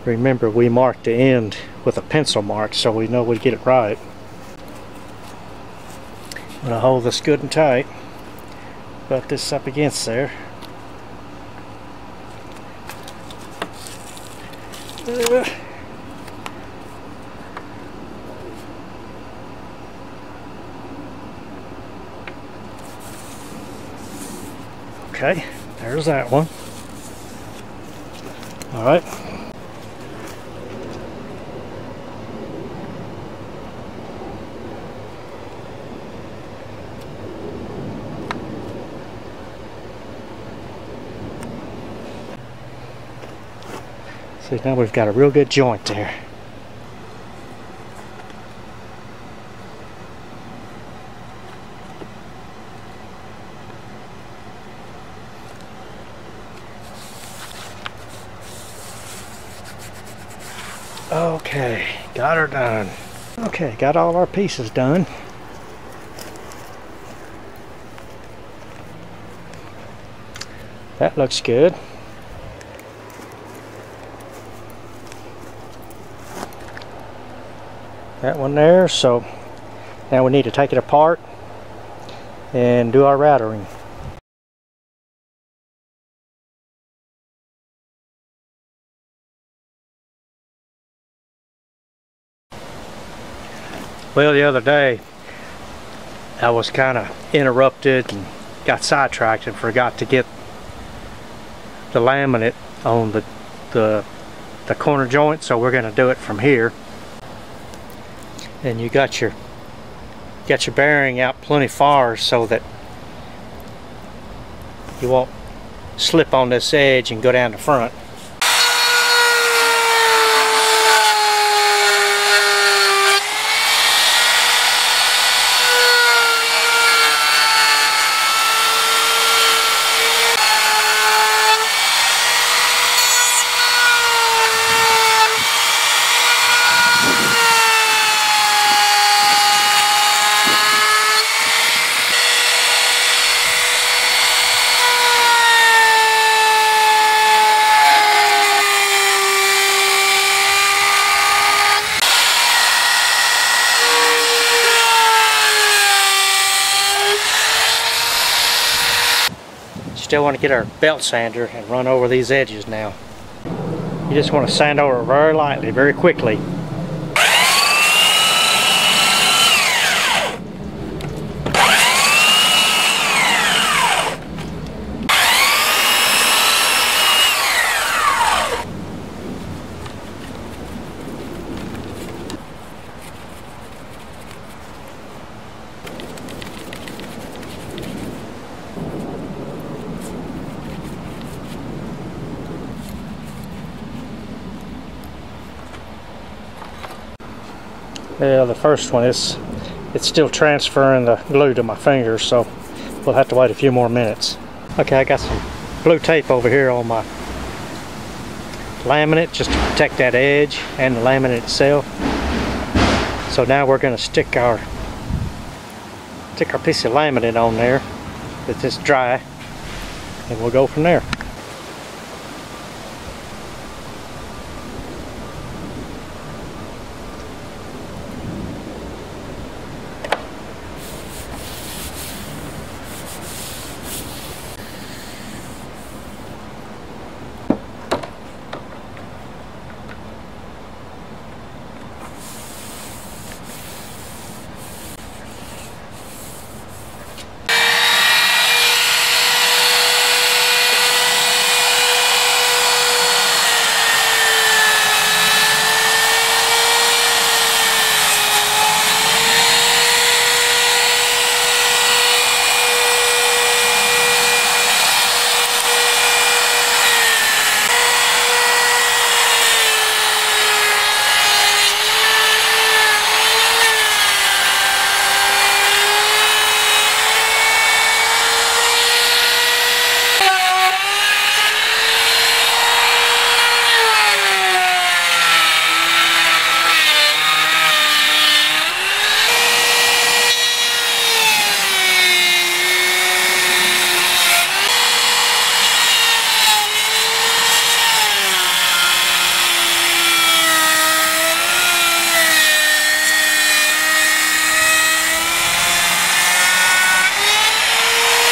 Remember, we marked the end with a pencil mark so we know we get it right. I'm going to hold this good and tight. Put this up against there. Okay, there's that one. All right. See, now we've got a real good joint there. Okay, got her done. Okay, got all our pieces done. That looks good. That one there, so now we need to take it apart and do our routering. Well, the other day I was kind of interrupted and got sidetracked and forgot to get the laminate on the corner joint, so we're going to do it from here. And you got your bearing out plenty far so that you won't slip on this edge and go down the front. Still want to get our belt sander and run over these edges now. You just want to sand over very lightly, very quickly. Yeah, the first one it's still transferring the glue to my fingers, so we'll have to wait a few more minutes. Okay, I got some blue tape over here on my laminate just to protect that edge and the laminate itself. So now we're going to stick our piece of laminate on there with this dry, and we'll go from there.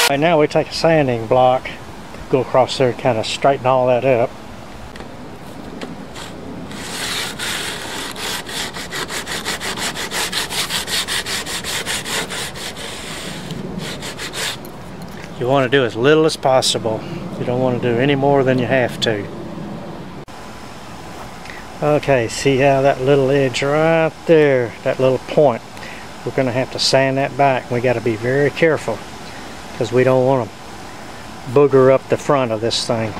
Right now we take a sanding block, go across there and kind of straighten all that up. You want to do as little as possible. You don't want to do any more than you have to. Okay, see how that little edge right there, that little point, we're going to have to sand that back. We got to be very careful because we don't want to booger up the front of this thing.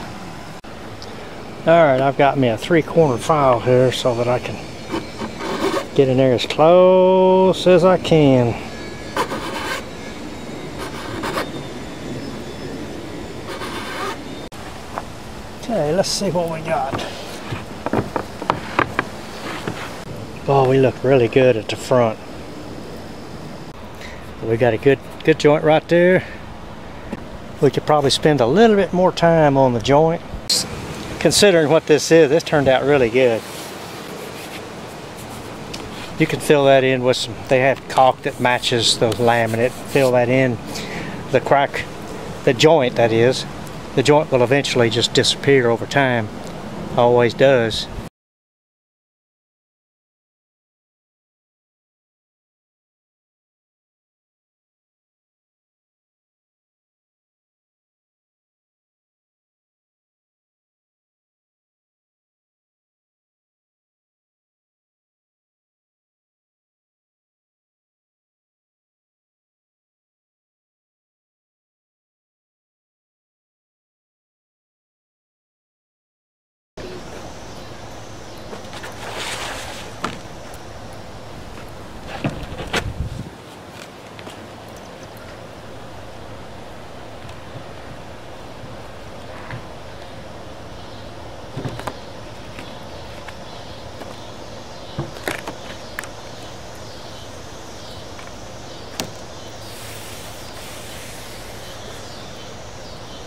Alright, I've got me a 3-corner file here so that I can get in there as close as I can. Okay, let's see what we got. Oh, we look really good at the front. We got a good joint right there. We could probably spend a little bit more time on the joint. Considering what this is, this turned out really good. You can fill that in with some, they have caulk that matches the laminate. Fill that in, the crack, the joint that is. The joint will eventually just disappear over time. Always does.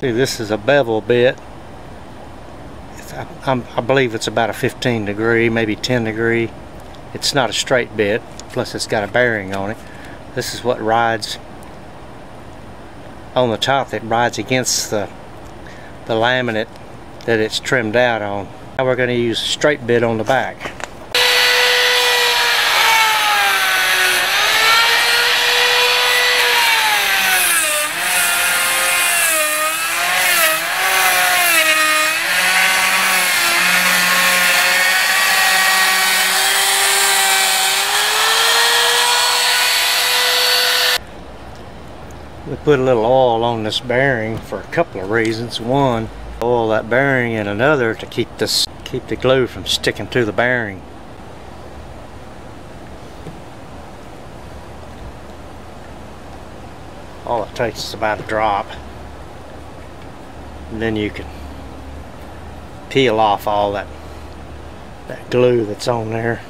See, this is a bevel bit. I believe it's about a 15 degree, maybe 10 degree. It's not a straight bit, plus it's got a bearing on it. This is what rides on the top, that rides against the laminate that it's trimmed out on. Now we're going to use a straight bit on the back. We put a little oil on this bearing for a couple of reasons. One, oil that bearing, and another to keep the glue from sticking to the bearing. All it takes is about a drop, and then you can peel off all that glue that's on there.